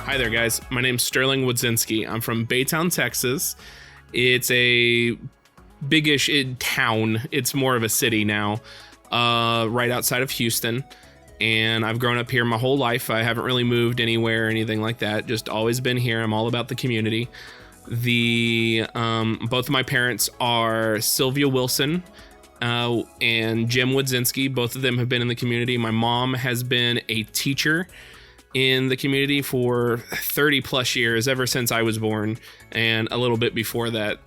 Hi there, guys. My name's Sterling Wadzinski. I'm from Baytown, Texas. It's a big-ish town. It's more of a city now, right outside of Houston. And I've grown up here my whole life. I haven't really moved anywhere or anything like that. Just always been here. I'm all about the community. Both of my parents are Sylvia Wilson and Jim Wadzinski. Both of them have been in the community. My mom has been a teacher in the community for 30 plus years, ever since I was born, and a little bit before that.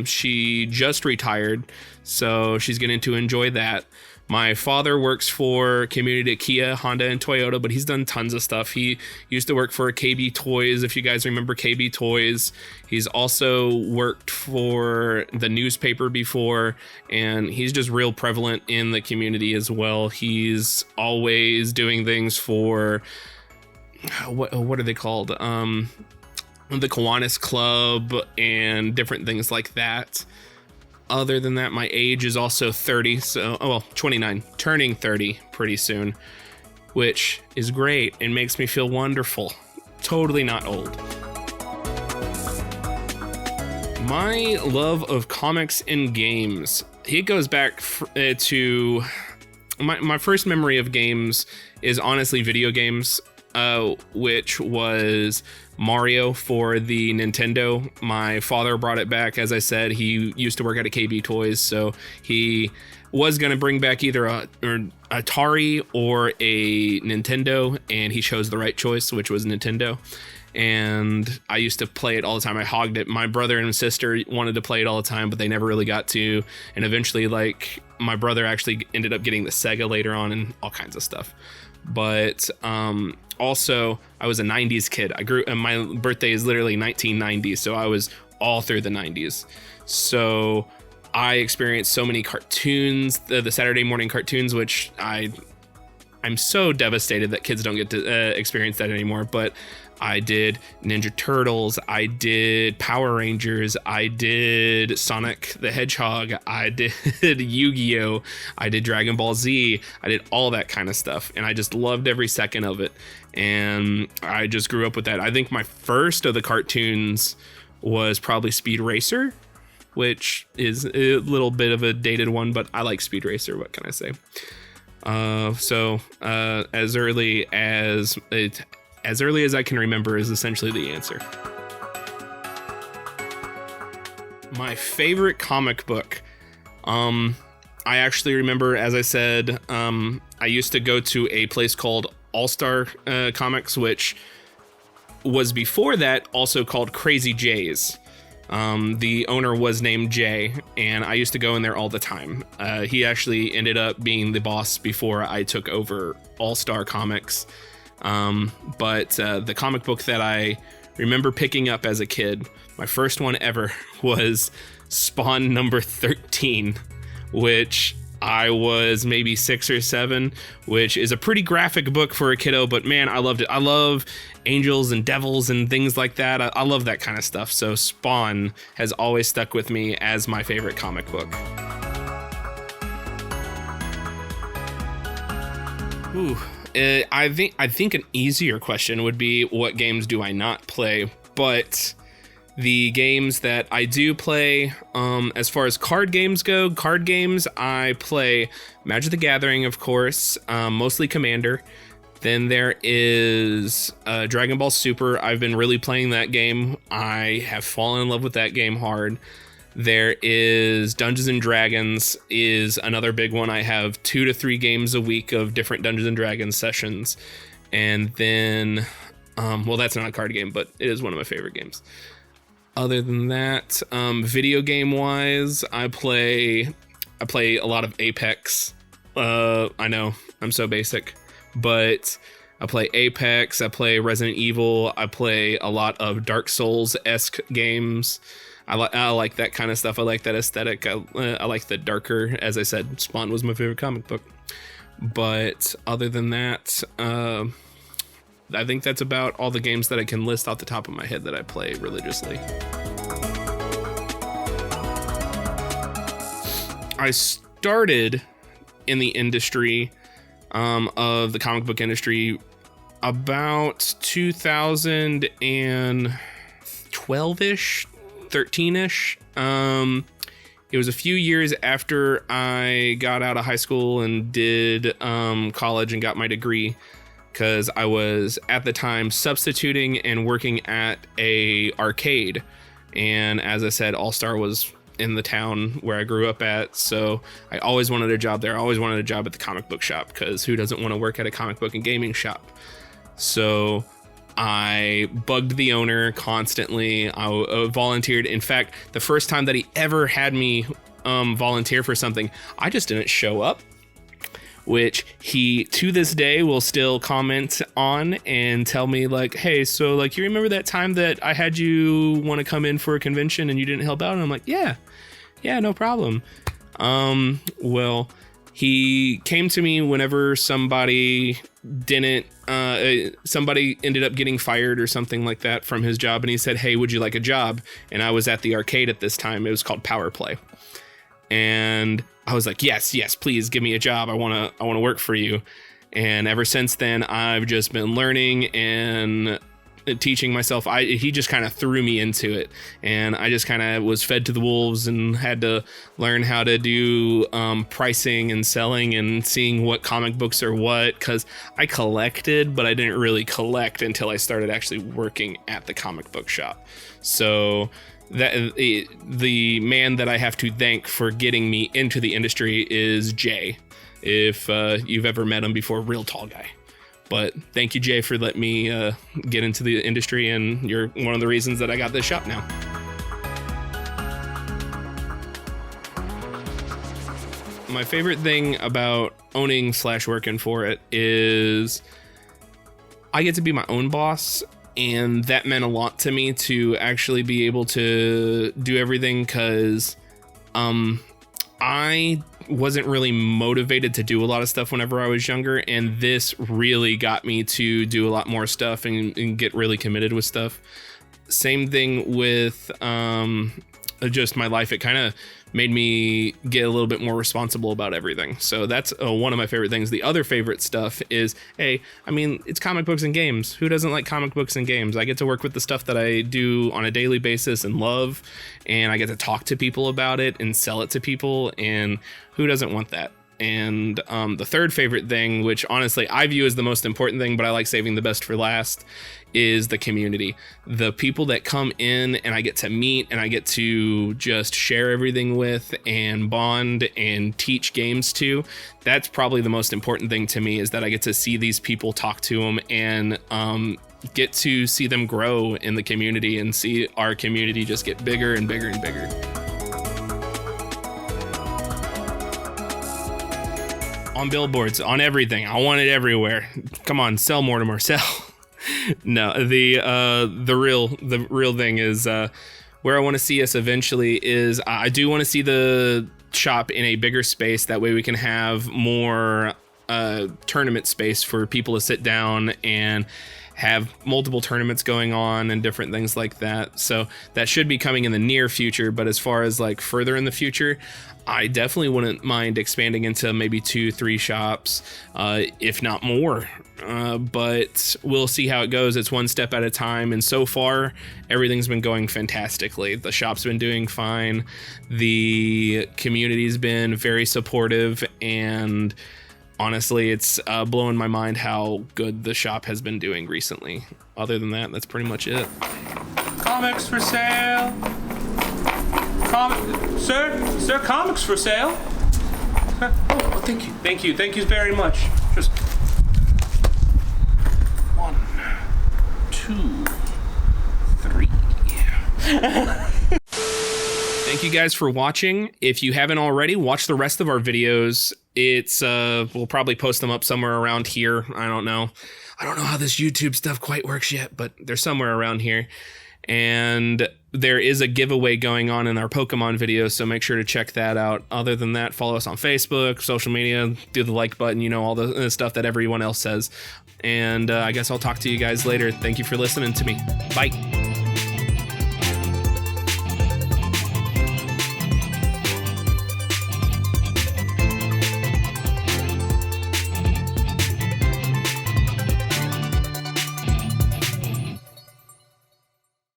She just retired, so she's getting to enjoy that. My father works for Community Kia, Honda, and Toyota, but he's done tons of stuff. He used to work for KB Toys, if you guys remember KB Toys. He's also worked for the newspaper before, and he's just real prevalent in the community as well. He's always doing things for, what are they called? The Kiwanis Club and different things like that. Other than that, my age is also 30, 29, turning 30 pretty soon, which is great and makes me feel wonderful. Totally not old. My love of comics and games, it goes back to my first memory of games is honestly video games, which was Mario for the Nintendo. My father brought it back. As I said, he used to work at a KB Toys, so he was going to bring back either an Atari or a Nintendo, and he chose the right choice, which was Nintendo. And I used to play it all the time. I hogged it. My brother and sister wanted to play it all the time, but they never really got to. And eventually, my brother actually ended up getting the Sega later on and all kinds of stuff. But also, I was a 90s kid. My birthday is literally 1990, so I was all through the 90s. So I experienced so many cartoons, the Saturday morning cartoons, which I'm so devastated that kids don't get to experience that anymore. But I did Ninja Turtles, I did Power Rangers, I did Sonic the Hedgehog, I did Yu-Gi-Oh!, I did Dragon Ball Z, I did all that kind of stuff, and I just loved every second of it, and I just grew up with that. I think my first of the cartoons was probably Speed Racer, which is a little bit of a dated one, but I like Speed Racer, what can I say? As early as I can remember is essentially the answer. My favorite comic book. I actually remember, as I said, I used to go to a place called All-Star Comics, which was before that also called Crazy J's. The owner was named Jay, and I used to go in there all the time. He actually ended up being the boss before I took over All-Star Comics. But the comic book that I remember picking up as a kid, my first one ever, was Spawn number 13, which I was maybe 6 or 7, which is a pretty graphic book for a kiddo, but man, I loved it. I love angels and devils and things like that. I love that kind of stuff. So Spawn has always stuck with me as my favorite comic book. Ooh. I think an easier question would be, what games do I not play? But the games that I do play, as far as card games go, I play Magic the Gathering, of course, mostly Commander. Then there is Dragon Ball Super. I've been really playing that game. I have fallen in love with that game hard. There is Dungeons and Dragons is another big one. I have 2 to 3 games a week of different Dungeons and Dragons sessions. And then, that's not a card game, but it is one of my favorite games. Other than that, video game wise, I play a lot of Apex. I know, I'm so basic, but I play Apex, I play Resident Evil, I play a lot of Dark Souls-esque games. I like that kind of stuff. I like that aesthetic. I like the darker, as I said, Spawn was my favorite comic book. But other than that, I think that's about all the games that I can list off the top of my head that I play religiously. I started in the industry of the comic book industry about 2012-ish, 13-ish. It was a few years after I got out of high school and did college and got my degree, because I was at the time substituting and working at a arcade. And as I said, All Star was in the town where I grew up at, so I always wanted a job there. I always wanted a job at the comic book shop, because who doesn't want to work at a comic book and gaming shop? So I bugged the owner constantly. I volunteered. In fact, the first time that he ever had me volunteer for something, I just didn't show up, which he to this day will still comment on and tell me like, hey, so like, you remember that time that I had you want to come in for a convention and you didn't help out? And I'm like, yeah, no problem. Well, he came to me whenever somebody ended up getting fired or something like that from his job, and he said, hey, would you like a job? And I was at the arcade at this time. It was called Power Play. And I was like, yes, please give me a job. I want to work for you. And ever since then, I've just been learning and teaching myself. He just kind of threw me into it, and I just kind of was fed to the wolves and had to learn how to do pricing and selling and seeing what comic books are what, because I collected, but I didn't really collect until I started actually working at the comic book shop. So that the man that I have to thank for getting me into the industry is Jay. If you've ever met him before, real tall guy. But thank you, Jay, for letting me get into the industry, and you're one of the reasons that I got this shop now. My favorite thing about owning / working for it is I get to be my own boss, and that meant a lot to me to actually be able to do everything, because I wasn't really motivated to do a lot of stuff whenever I was younger, and this really got me to do a lot more stuff and get really committed with stuff. Same thing with just my life. It kind of made me get a little bit more responsible about everything. So that's one of my favorite things. The other favorite stuff is, hey, I mean, it's comic books and games. Who doesn't like comic books and games? I get to work with the stuff that I do on a daily basis and love, and I get to talk to people about it and sell it to people, and who doesn't want that? And the third favorite thing, which honestly I view as the most important thing, but I like saving the best for last, is the community. The people that come in and I get to meet and I get to just share everything with and bond and teach games to. That's probably the most important thing to me, is that I get to see these people, talk to them, and get to see them grow in the community and see our community just get bigger and bigger and bigger. On billboards, on everything. I want it everywhere. Come on, sell, Mortimer, sell. No, the real thing is where I want to see us eventually is I do want to see the shop in a bigger space. That way we can have more tournament space for people to sit down and have multiple tournaments going on and different things like that. So that should be coming in the near future. But as far as like further in the future, I definitely wouldn't mind expanding into maybe 2-3 shops, if not more. But we'll see how it goes. It's one step at a time. And so far, everything's been going fantastically. The shop's been doing fine. The community's been very supportive. And honestly, it's blowing my mind how good the shop has been doing recently. Other than that, that's pretty much it. Comics for sale. Sir, comics for sale. Oh, thank you very much. Just 1, 2, 3. Thank you guys for watching. If you haven't already, watch the rest of our videos. It's we'll probably post them up somewhere around here. I don't know how this YouTube stuff quite works yet, but they're somewhere around here. And there is a giveaway going on in our Pokemon video, so make sure to check that out. Other than that, follow us on Facebook, social media, do the like button, all the stuff that everyone else says. And I guess I'll talk to you guys later. Thank you for listening to me. Bye.